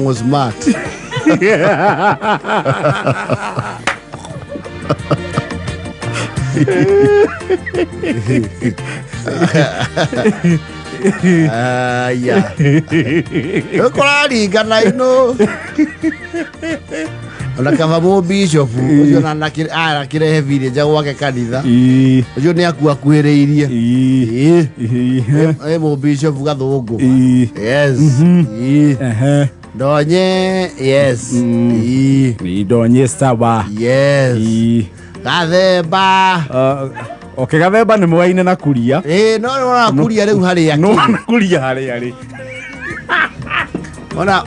was smart. Yeah. Kolari kana ino. Ona kama mo bishop ucio na nakire video jago wake kanitha. Ucio ni aku akuhereirie. Mo bishop gathungu. Yes. Donye, yes. Donye sawa. Yes. Gathemba. Okay, gathemba ni mwaine na kuria. No na kuria riu hari yake. No na kuria hari. Ona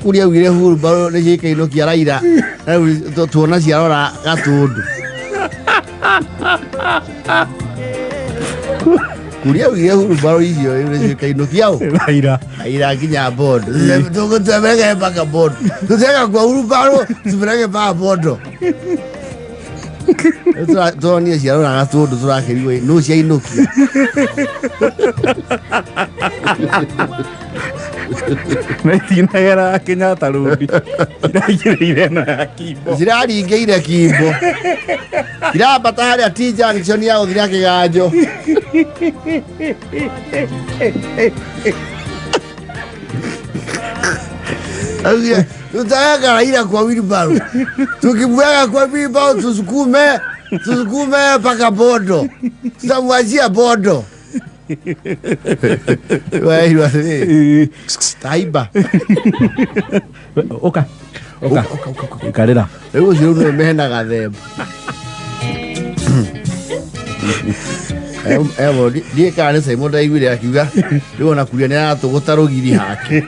kuria wire huru baro ni gikaino kia Raila. Tuona ciarora gatundu. Kuria wire huru baro icio ni gikaino kiao. Raila kinya board. Tugutemege mpaka board. Tutega kwa huru baro, tupeleke mpaka board. Tuonie ciarora gatundu turakiriwe no cia inokia. Metina era Kenyatta rundi. Iraigire na kimbo. Ziraringeire kimbo. Irabata haria T junction ya uthira kiganjo. Agia, tutaka Raila kwa wheelbarrow. Tukimweka kwa wheelbarrow tusukume paka bodo. Tutamwachia bodo. Wewe taiba. Oka. Ikarira. Leo sio mehena gathemba. Evo die kana sai mo dai wire akiuga leo nakuria ni atugũtarũgiri hake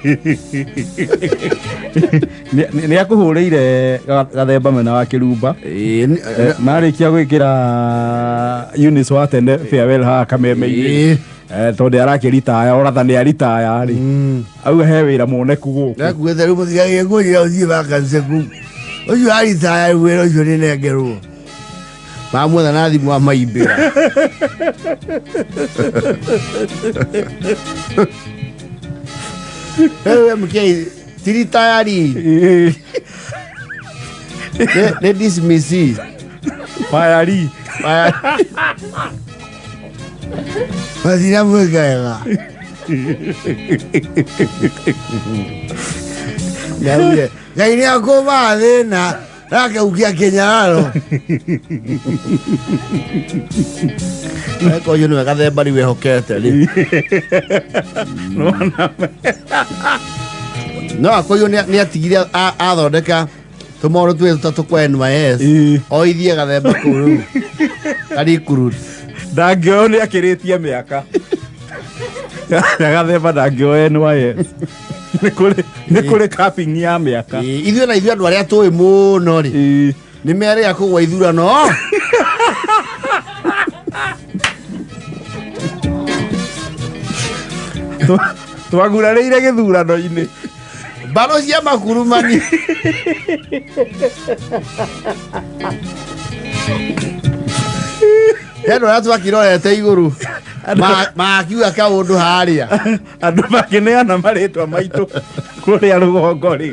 ni akuhureire gathemba mena wa Kirumba marikia gwikira Eunice wa tene farewell ha kameme tondu arakĩritaya oratha nĩ aritaya ri au he wĩra muoneku gũkũ nakuetha rĩu mũthigagie ngũnjĩra ũthiĩ vakanse kũu ũcio aritaya wĩra ũcio nĩ nengerwo mamuotha na thimũ wa maimbĩra mkei tiritayari nĩ dismissi fayari mathira mwĩkaega Ngai nĩ akũma thĩna rakeukia Kenyararo koyo nĩ gathemba rĩu ehokete rĩ no akoyo nĩ atigire athondeka tũmoro twĩ tũtatũ kwa NYS o ithie gathemba kũu rĩu karikuru ndangĩoyo nĩ akĩrĩtie mĩaka gathemba ndangĩoyo NYS nĩ kũrĩ capping ya mĩaka ithuĩ na ithuĩ andũ arĩa tũĩ mũno rĩ nĩ merĩ akũgwa ithurano twagurarĩire gĩthurano-inĩ mbaro cia makurumani andũ arĩa twakĩrorete igũrũ makiuga kaũndũ harĩa andũ makĩneana marĩtwa maitũ kũrĩa rũgongo rĩ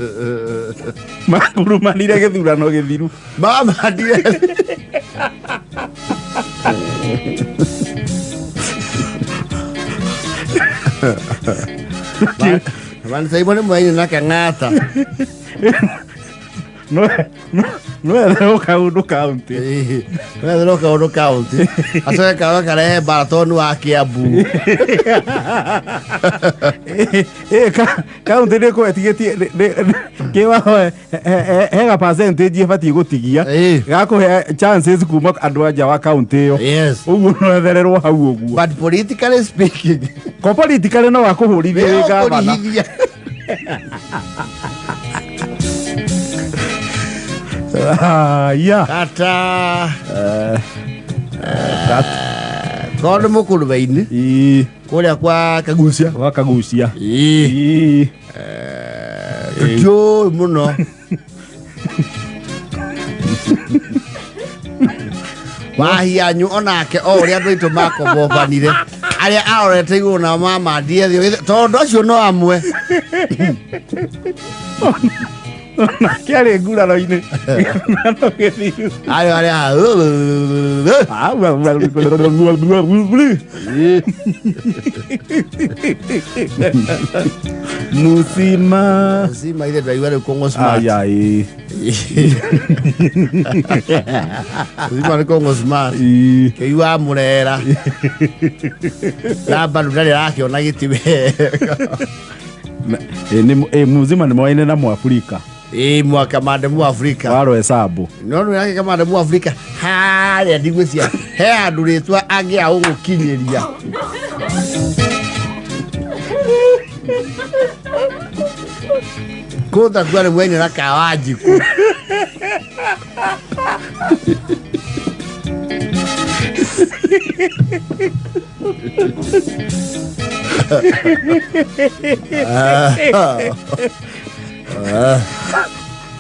makurumanire gĩthurano gĩthiru mamandire Wanasaibu ni mwaini na kangata Nwethero Kaundu County Nwethero Kaundu County Asoe kawa karehe baratonu wa Kiambu County niko etigetie Kiwa hega percentage ifati gutigia Gako chances kuma andu anja wa county yo Yes Uguo nwethererwo hau uguo But politically speaking Ko politically no wakuhurithia gavana Yeah. Kata Kono mukuru baini Kule kwa Kagusia Kwa Kagusia Tujo muno Wahi anyu onake ori andu itu makobobanire aria arorete igå na mama ndiethio tondå acio no amwe kiarä nguraro-inä aria musima ithe ndaigua rä u kongo smart musima nä kongo smart kä iwa må rera na mbandu ndarä arakä ona gä ti wega muzima nä moaine na Mwafrika mwaka mande mu Afrika waro hesabu no no yake kamande mu Afrika harĩa ndigwe cia he andũ rĩtwa angĩ a ũgũkinyĩria kũtha kware mwenye na kawanjiku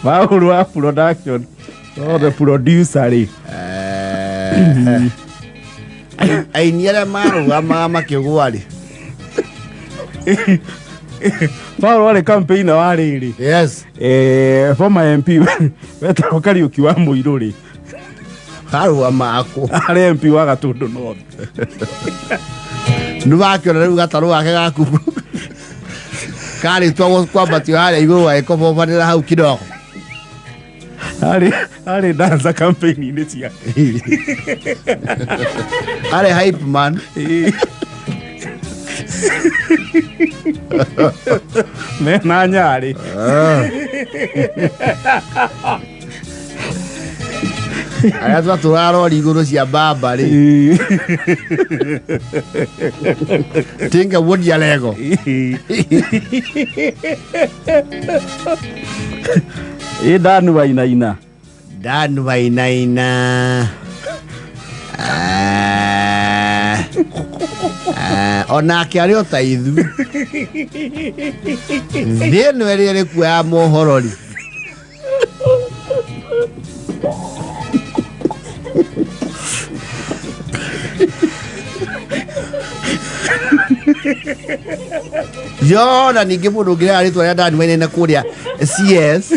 Mauru wa production the producer ri aini arĩa marũgamaga makĩgwa rĩ Mauru warĩ campaigner wa rĩrĩ yes former MP wetagwo Kariuki wa Mũirũ rĩ harũgama akũ arĩ MP wa Gatũndũ North nĩwakĩona rĩu gatarũ gake gaku karĩtwa kwambatio harĩa igũrũ agĩkobobanĩra hau kidogo Ari danza campaign-inĩ ciake arĩ hype man mena nyarĩ arĩa twatũrarori igũrũ cia mbamba rĩ tinga wodia lego Danu Wainaina onake arĩ o ta ithu thĩ ĩno ĩrĩa ĩrĩ kuo ya mohoro rĩ yo na ningĩ mũndũ ũngĩ arĩtwa rĩa Danu Wainaina kũrĩa CS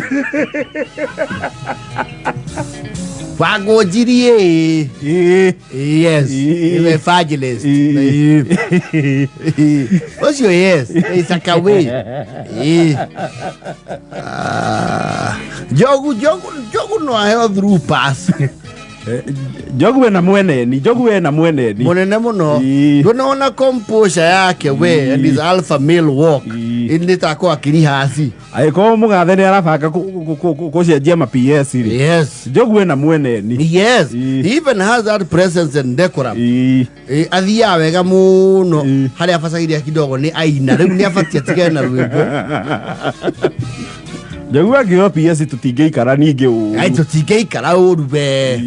Wangũnjirie yes fabulous ũcio yes Isakawe Jogu no aheo through pass Jogu we na mweneni munene muno ndũnaona composure yake we and his alpha male walk indi tako akirihasi aiko mugathe ni arabanga kucenjia ma PS ri yes Jogu we na mweneni yes he even has that presence and decorum athia wega muno haria abacagiria kidogo ni aina riu ni abatia tigana na rwimbo Jogu akio PS tutingĩikara ningĩ ũũ ai tutingĩikara ũru we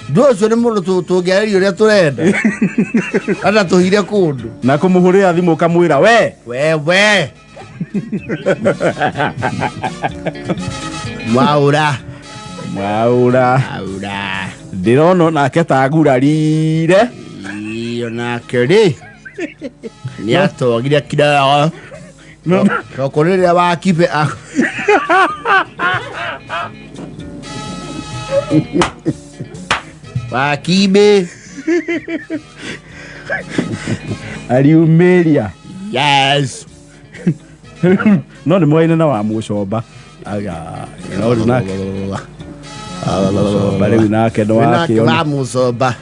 ndocio nĩ mũndũ tũngĩarĩrio ũrĩa tũrenda ana tũhire kũndũ na kũmũhũrĩra thimũ kamwĩra we Mwaura ndĩrona nake ta ngurarire onake rĩ nĩ atogire kidogo no kokorĩrĩa wakipe wakibe ariumeria yes no nĩ mwaine na wa Mũcomba aga no nake rĩu nake ndo wake wa Mũcomba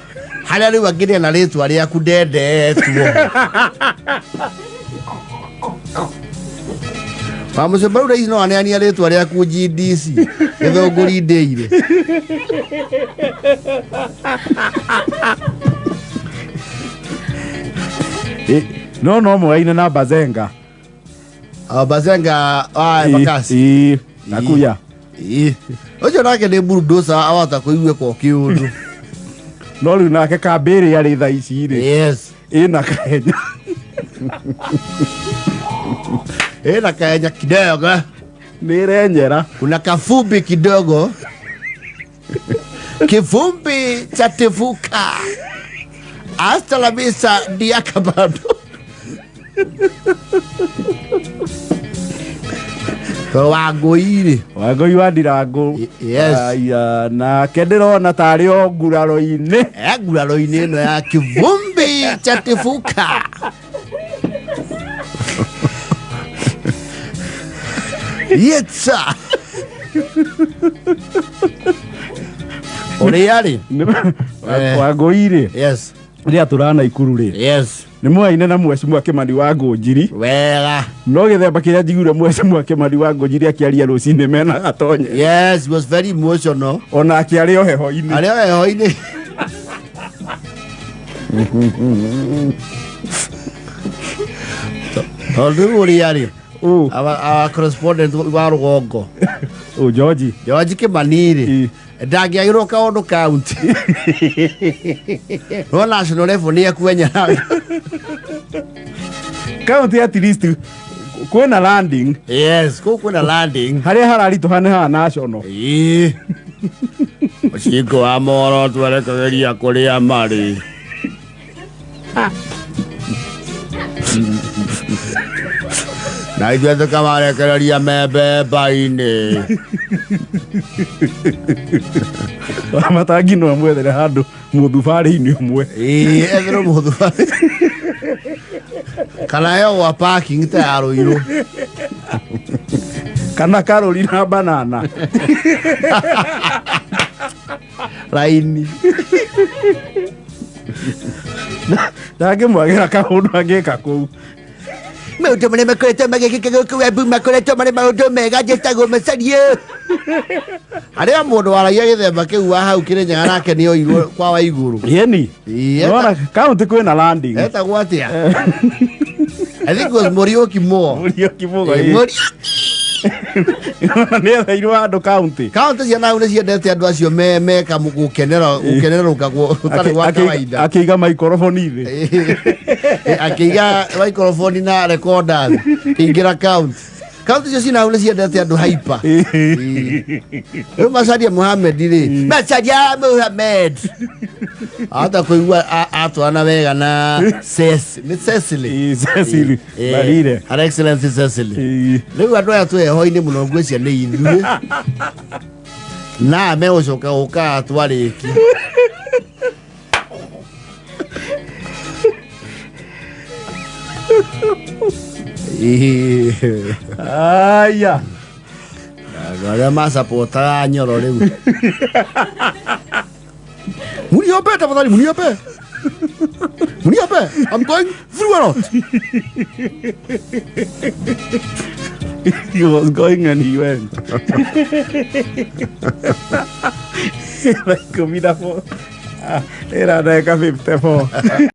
harĩa rĩu angĩrĩa na rĩtwa rĩaku ndendetwo wa Mũcomba rĩu no aneania rĩtwa rĩaku GDC gĩthũngũri ndĩire no mwaine na Bazenga Bakasi nakuya ũcio nake nĩ bulldozer awata kũigue kwa kĩũndũ no rĩu nake kambĩrĩ arĩ tha ici rĩ yes ĩna kahenya kidogo nĩrenyera kuna kafumbi kidogo kifumbi cha tefuka Hasta la vista dia acabado. Wangũi-rĩ Wangũi wa Ndirangu. Yes. Aya na ndĩrona tarĩ o nguraro-inĩ. Nguraro-inĩ ĩno ya kĩvumbi chatifuka. Yetsa. Ũrĩa-rĩ Wangũi-rĩ. Yes. Rĩrĩa tũrana Ikuru-rĩ. Yes. Nĩ mũaine na Mheshimiwa Kimani wa Ngũnjiri. Wega. No gĩthemba kĩrĩa njiguire Mheshimiwa Kimani wa Ngũnjiri akĩaria rũcinĩ mena gatonye. Yes, he was very emotional. Ona akĩarĩ o heho-inĩ. Arĩ o heho-inĩ. Tondũ ũrĩa-rĩ our correspondent wa rũgongo George Kimani-rĩ ndangĩagĩrwo kaũndũ county no national level nĩ ekuenyera county at least kwĩna landing. Yes, kwĩna landing harĩa hararitũha nĩ ha national. Mũcingo wa Moro twerekagĩria kũrĩa marĩ. Na ithuĩ tũkamarekereria membemba-inĩ. Matangi no amwethere handũ mũthubarĩ-inĩ ũmwe. Etherwo mũthubarĩ kana hewa parking ta ya Rũirũ kana karori na banana raini ndangĩmwagĩra kaũndũ angĩka kũu. Maũndũ marĩa makoretwo magĩkĩka gũkũ Wembu makoretwo marĩ maũndũ mega njĩtagwo Macharia. Harĩa mũndũ waragia gĩthemba kĩu wa hau Kĩrĩnyaga nake nĩ oirwo kwa Waigũrũ. Yeni. Nona county kwĩna landing. Etagwo atĩa? I think it was Muriuki Mo. Muriuki Mo. Nĩ ethairwo handũ county. County cia nau nĩ ciendete andũ acio meka gũkenerũka gũtarĩ gwa kawaida. Akĩiga maikoroboni thĩ. Akĩiga maikoroboni na recorders kĩingĩra county. County icio cinau nĩ ciendete andũ haipa. Rĩu Macharia Mohamed-rĩ, Macharia Mohamed hata kũigua atwarana wega na Cecily. Cecily Barire. Her Excellency Cecily. Rĩu andũ aya twĩ heho-inĩ mũno ngwĩcia nĩ ithuĩ na megũcoka gũka twarĩki. Aya. Arĩa macapotaga Nyoro rĩu. Muniope tafadhali, muniope. Muniope, I'm going through or not. He was going and he went. Like comida for. Era de 54.